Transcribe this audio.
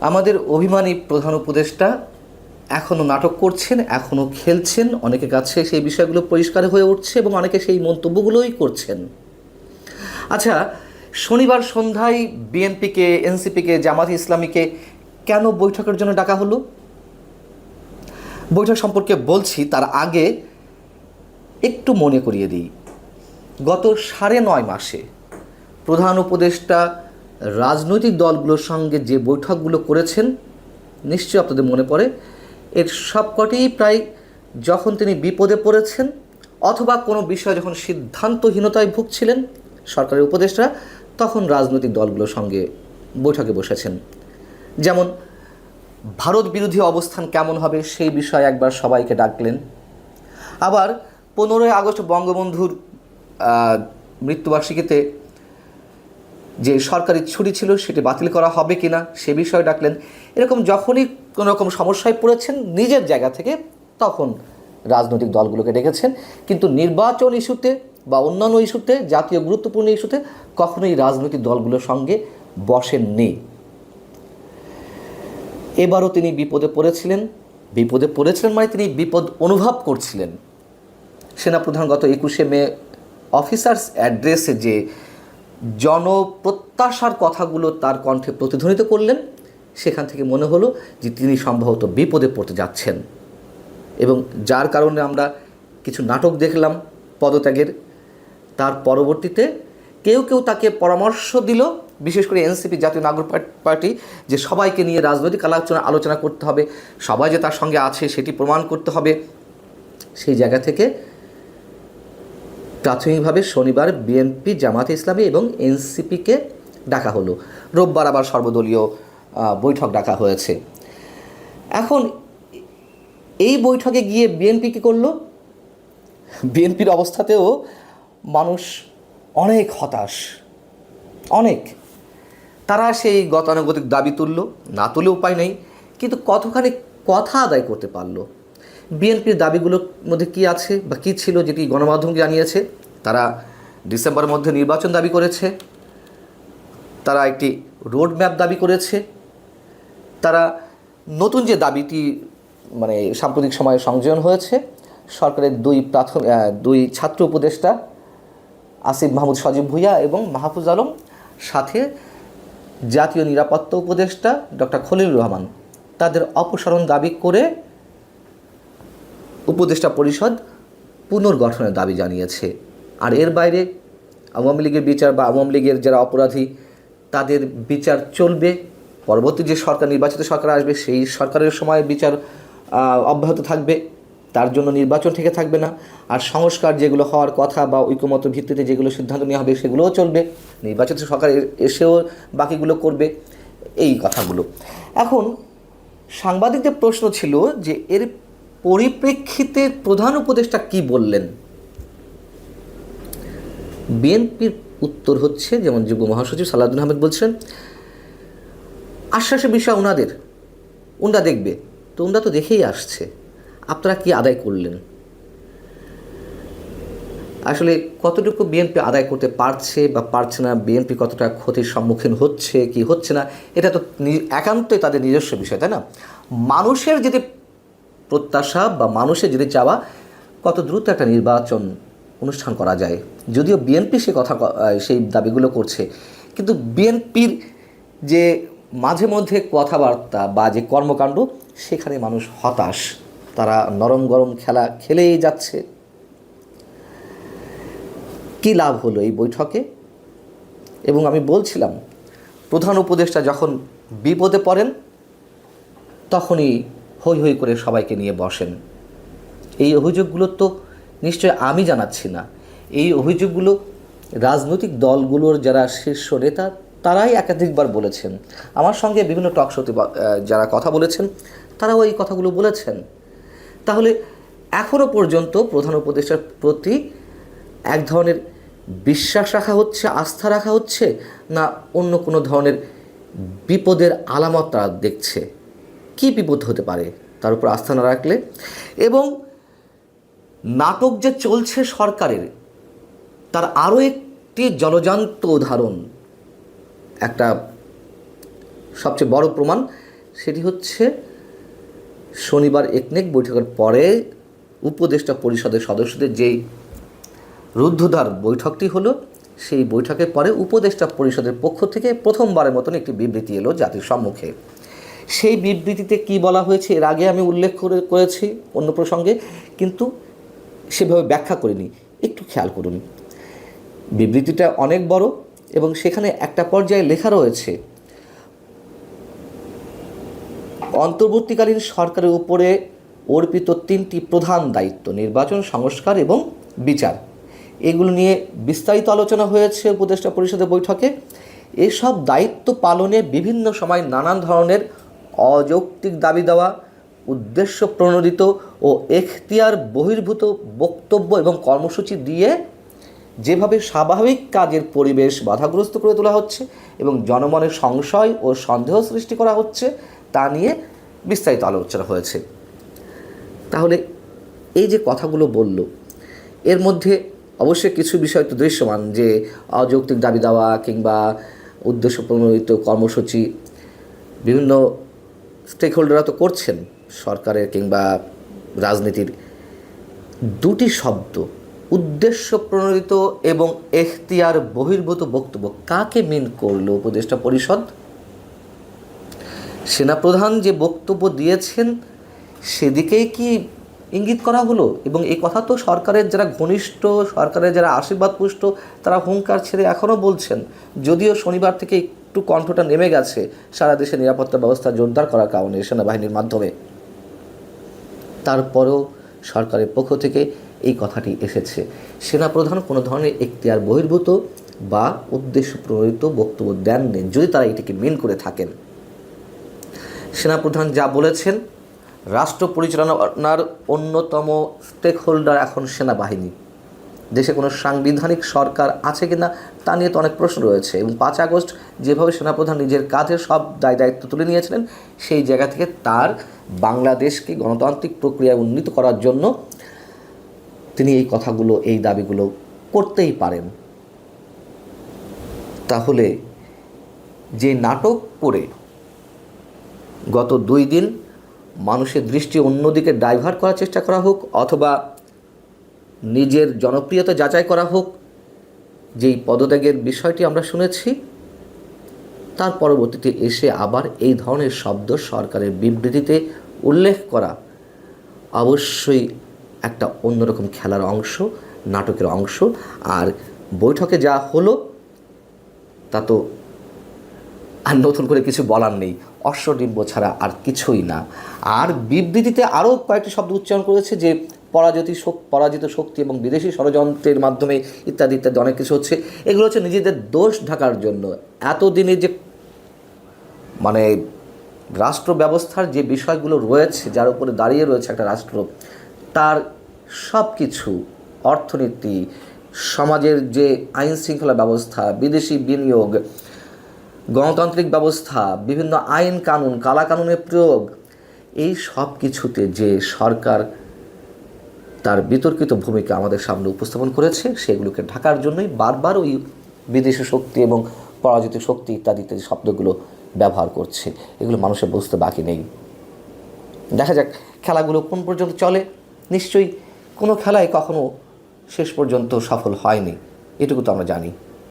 আমাদের অভিমানী প্রধান উপদেষ্টা এখনও নাটক করছেন, এখনও খেলছেন। অনেকের কাছে সেই বিষয়গুলো পরিষ্কার হয়ে উঠছে এবং অনেকে সেই মন্তব্যগুলোই করছেন। আচ্ছা, শনিবার সন্ধ্যায় বিএনপিকে, এনসিপিকে, জামাত ইসলামীকে কেন বৈঠকের জন্য ডাকা হলো? বৈঠক সম্পর্কে বলছি, তার আগে একটু মনে করিয়ে দিই। গত 9.5 মাসে প্রধান উপদেষ্টা রাজনৈতিক দলগুলোর সঙ্গে যে বৈঠকগুলো করেছেন, নিশ্চয়ই আপনাদের মনে পড়ে, এর সবকটিই প্রায় যখন তিনি বিপদে পড়েছেন অথবা কোনো বিষয়ে যখন সিদ্ধান্তহীনতায় ভুগছিলেন সরকারের উপদেষ্টা, তখন রাজনৈতিক দলগুলোর সঙ্গে বৈঠকে বসেছেন। যেমন ভারত বিরোধী অবস্থান কেমন হবে সেই বিষয়ে একবার সবাইকে ডাকলেন। আবার 15ই আগস্ট বঙ্গবন্ধুর মৃত্যুবার্ষিকীতে যে সরকারি ছুটি ছিল সেটি বাতিল করা হবে কি না সে বিষয়ে ডাকলেন। এরকম যখনই কোনো রকম সমস্যায় পড়েছেন নিজের জায়গা থেকে, তখন রাজনৈতিক দলগুলোকে ডেকেছেন। কিন্তু নির্বাচন ইস্যুতে বা অন্যান্য ইস্যুতে, জাতীয় গুরুত্বপূর্ণ ইস্যুতে কখনোই রাজনৈতিক দলগুলোর সঙ্গে বসেননি। এবারও তিনি বিপদে পড়েছিলেন মানে তিনি বিপদ অনুভব করছিলেন। সেনাপ্রধান গত 21শে মে অফিসার্স অ্যাড্রেসে যে জনপ্রত্যাশার কথাগুলো তার কণ্ঠে প্রতিধ্বনিত করলেন, সেখান থেকে মনে হলো যে তিনি সম্ভবত বিপদে পড়তে যাচ্ছেন। এবং যার কারণে আমরা কিছু নাটক দেখলাম পদত্যাগের। তার পরবর্তীতে কেউ কেউ তাকে পরামর্শ দিল, বিশেষ করে এনসিপি, জাতীয় নাগরিক পার্টি, যে সবাইকে নিয়ে রাজনৈতিক আলোচনা করতে হবে, সবাই যে তার সঙ্গে আছে সেটি প্রমাণ করতে হবে। সেই জায়গা থেকে প্রাথমিকভাবে শনিবার বিএনপি, জামাতে ইসলামী এবং এনসিপিকে ডাকা হলো। রোববার আবার সর্বদলীয় বৈঠক ডাকা হয়েছে। এখন এই বৈঠকে গিয়ে বিএনপি কী করলো? বিএনপির অবস্থাতেও মানুষ অনেক হতাশ, অনেক। তারা সেই গতানুগতিক দাবি তুলল, না তুলে উপায় নেই, কিন্তু কতখানি কথা আদায় করতে পারলো? বিএনপির দাবিগুলোর মধ্যে কী আছে বা কী ছিল যেটি গণমাধ্যমকে জানিয়েছে? তারা ডিসেম্বরের মধ্যে নির্বাচন দাবি করেছে, তারা একটি রোড ম্যাপ দাবি করেছে, তারা নতুন যে দাবিটি মানে সাম্প্রতিক সময়ে সংযোজন হয়েছে, সরকারের দুই ছাত্র উপদেষ্টা আসিফ মাহমুদ সজীব ভুঁইয়া এবং মাহফুজ আলম, সাথে জাতীয় নিরাপত্তা উপদেষ্টা ডক্টর খলিলুর রহমান, তাদের অপসারণ দাবি করে উপদেষ্টা পরিষদ পুনর্গঠনের দাবি জানিয়েছে। আর এর বাইরে আওয়ামী লীগের বিচার বা আওয়ামী লীগের যারা অপরাধী তাদের বিচার চলবে। পরবর্তী যে সরকার, নির্বাচিত সরকার আসবে, সেই সরকারের সময় বিচার অব্যাহত থাকবে, তার জন্য নির্বাচন থেকে থাকবে না। আর সংস্কার যেগুলো হওয়ার কথা বা ঐকমত্য ভিত্তিতে যেগুলো সিদ্ধান্ত নেওয়া হবে সেগুলোও চলবে, নির্বাচিত সরকার এসেও বাকিগুলো করবে, এই কথাগুলো। এখন সাংবাদিকদের প্রশ্ন ছিল যে এর পরিপ্রেক্ষিতে প্রধান উপদেষ্টা কি বললেন? বিএনপির উত্তর হচ্ছে, যেমন যুগ্ম মহাসচিব সালাউদ্দিন আহমেদ বলছেন, আশ্বাসের বিষয় ওনারা দেখবে। তো ওনারা তো দেখেই আসছে, আপনারা কি আদায় করলেন? আসলে কতটুকু বিএনপি আদায় করতে পারছে বা পারছে না, বিএনপি কতটা ক্ষতির সম্মুখীন হচ্ছে কি হচ্ছে না, এটা তো একান্তই তাদের নিজস্ব বিষয়, তাই না? মানুষের যদি প্রত্যাশা বা মানুষের যদি চাওয়া, কত দ্রুত একটা নির্বাচন অনুষ্ঠান করা যায়, যদিও বিএনপি সেই দাবিগুলো করছে, কিন্তু বিএনপির যে মাঝে মধ্যে কথাবার্তা বা যে কর্মকাণ্ড, সেখানে মানুষ হতাশ, তারা নরম গরম খেলা খেলেই যাচ্ছে। কী লাভ হলো এই বৈঠকে? এবং আমি বলছিলাম, প্রধান উপদেষ্টা যখন বিপদে পড়েন তখনই হৈ হৈ করে সবাইকে নিয়ে বসেন। এই অভিযোগগুলো তো নিশ্চয় আমি জানাচ্ছি না, এই অভিযোগগুলো রাজনৈতিক দলগুলোর যারা শীর্ষ নেতা তারাই একাধিকবার বলেছেন। আমার সঙ্গে বিভিন্ন টক শোতে যারা কথা বলেছেন তারাও এই কথাগুলো বলেছেন। তাহলে এখনও পর্যন্ত প্রধান উপদেষ্টার প্রতি এক ধরনের বিশ্বাস রাখা হচ্ছে, আস্থা রাখা হচ্ছে, না অন্য কোনো ধরনের বিপদের আলামত তারা দেখছে? কী বিপদ হতে পারে তার উপর আস্থা না রাখলে? এবং নাটক যে চলছে সরকারের, তার আরও একটি জলজান্ত উদাহরণ, একটা সবচেয়ে বড় প্রমাণ, সেটি হচ্ছে শনিবার একনেক বৈঠকের পরে উপদেষ্টা পরিষদের সদস্যদের যেই রুদ্ধদ্বার বৈঠকটি হলো, সেই বৈঠকের পরে উপদেষ্টা পরিষদের পক্ষ থেকে প্রথমবারের মতন একটি বিবৃতি এলো জাতির সম্মুখে। সেই বিবৃতিতে কি বলা হয়েছে এর আগে আমি উল্লেখ করেছি অন্য প্রসঙ্গে, কিন্তু সেভাবে ব্যাখ্যা করিনি। একটু খেয়াল করুন, বিবৃতিটা অনেক বড় এবং সেখানে একটা পর্যায়ে লেখা রয়েছে, অন্তর্বর্তীকালীন সরকারের উপরে অর্পিত 3টি প্রধান দায়িত্ব নির্বাচন, সংস্কার এবং বিচার, এগুলো নিয়ে বিস্তারিত আলোচনা হয়েছে উপদেষ্টা পরিষদের বৈঠকে। এসব দায়িত্ব পালনে বিভিন্ন সময় নানান ধরনের অযৌক্তিক দাবি দেওয়া, উদ্দেশ্য প্রণোদিত ও এখতিয়ার বহির্ভূত বক্তব্য এবং কর্মসূচি দিয়ে যেভাবে স্বাভাবিক কাজের পরিবেশ বাধাগ্রস্ত করে তোলা হচ্ছে এবং জনমনের সংশয় ও সন্দেহ সৃষ্টি করা হচ্ছে, তা নিয়ে বিস্তারিত আলোচনা হয়েছে। তাহলে এই যে কথাগুলো বলল, এর মধ্যে অবশ্যই কিছু বিষয় তো দৃশ্যমান, যে অযৌক্তিক দাবি দেওয়া কিংবা উদ্দেশ্য প্রণোদিত কর্মসূচি বিভিন্ন স্টেক হোল্ডাররা তো করছেন, সরকারের কিংবা রাজনীতির। দুটি শব্দ, উদ্দেশ্য প্রণোদিত এবং এখতিয়ার বহির্ভূত বক্তব্য, কাকে মিন করলো উপদেষ্টা পরিষদ? সেনাপ্রধান যে বক্তব্য দিয়েছেন সেদিকেই কি ইঙ্গিত করা হলো? এবং এই কথা তো সরকারের যারা ঘনিষ্ঠ, সরকারের যারা আশীর্বাদ পুষ্ট, তারা হুঙ্কার ছেড়ে এখনও বলছেন, যদিও শনিবার থেকে একটু কণ্ঠটা নেমে গেছে সারা দেশে নিরাপত্তা ব্যবস্থা জোরদার করার কারণে সেনাবাহিনীর মাধ্যমে, তারপরেও সরকারের পক্ষ থেকে এই কথাটি এসেছে, সেনাপ্রধান কোনো ধরনের এখতিয়ার বহির্ভূত বা উদ্দেশ্য প্রণোদিত বক্তব্য দেননি। যদি তারা এটিকে মিন করে থাকেন, সেনাপ্রধান যা বলেছেন, রাষ্ট্র পরিচালনার অন্যতম স্টেক হোল্ডার এখন সেনাবাহিনী। দেশে কোনো সাংবিধানিক সরকার আছে কিনা তা নিয়ে তো অনেক প্রশ্ন রয়েছে, এবং 5 আগস্ট যেভাবে সেনাপ্রধান নিজের কাঁধে সব দায়িত্ব তুলে নিয়েছিলেন, সেই জায়গা থেকে তার বাংলাদেশকে গণতান্ত্রিক প্রক্রিয়ায় উন্নীত করার জন্য তিনি এই কথাগুলো, এই দাবিগুলো করতেই পারেন। তাহলে যে নাটক করে গত 2 দিন মানুষের দৃষ্টি অন্যদিকে ডাইভার্ট করার চেষ্টা করা হোক, অথবা নিজের জনপ্রিয়তা যাচাই করা হোক, যেই পদত্যাগের বিষয়টি আমরা শুনেছি, তার পরবর্তীতে এসে আবার এই ধরনের শব্দ সরকারের বিবৃতিতে উল্লেখ করা অবশ্যই একটা অন্যরকম খেলার অংশ, নাটকের অংশ। আর বৈঠকে যা হলো তা তো আর নতুন করে কিছু বলার নেই, অশ্বডিম্ব ছাড়া আর কিছুই না। আর বিবৃতিতে আরও কয়েকটি শব্দ উচ্চারণ করেছে, যে পরাজিত শক্তি এবং বিদেশি ষড়যন্ত্রের মাধ্যমে ইত্যাদি ইত্যাদি অনেক কিছু হচ্ছে। এগুলো হচ্ছে নিজেদের দোষ ঢাকার জন্য। এতদিনে যে মানে রাষ্ট্র ব্যবস্থার যে বিষয়গুলো রয়েছে, যার উপরে দাঁড়িয়ে রয়েছে একটা রাষ্ট্র, তার সব কিছু, অর্থনীতি, সমাজের যে আইন শৃঙ্খলা ব্যবস্থা, বিদেশি বিনিয়োগ, গণতান্ত্রিক ব্যবস্থা, বিভিন্ন আইন কানুন, কালাকানুনের প্রয়োগ, এই সব কিছুতে যে সরকার তার বিতর্কিত ভূমিকা আমাদের সামনে উপস্থাপন করেছে, সেগুলোকে ঢাকার জন্যই বারবার ওই বিদেশি শক্তি এবং পরাজিত শক্তি ইত্যাদি ইত্যাদি শব্দগুলো ব্যবহার করছে। এগুলো মানুষের বুঝতে বাকি নেই। দেখা যাক খেলাগুলো কোন পর্যন্ত চলে। নিশ্চয়ই কোনো খেলায় কখনো শেষ পর্যন্ত সফল হয়নি, এটুকু তো আমরা জানি।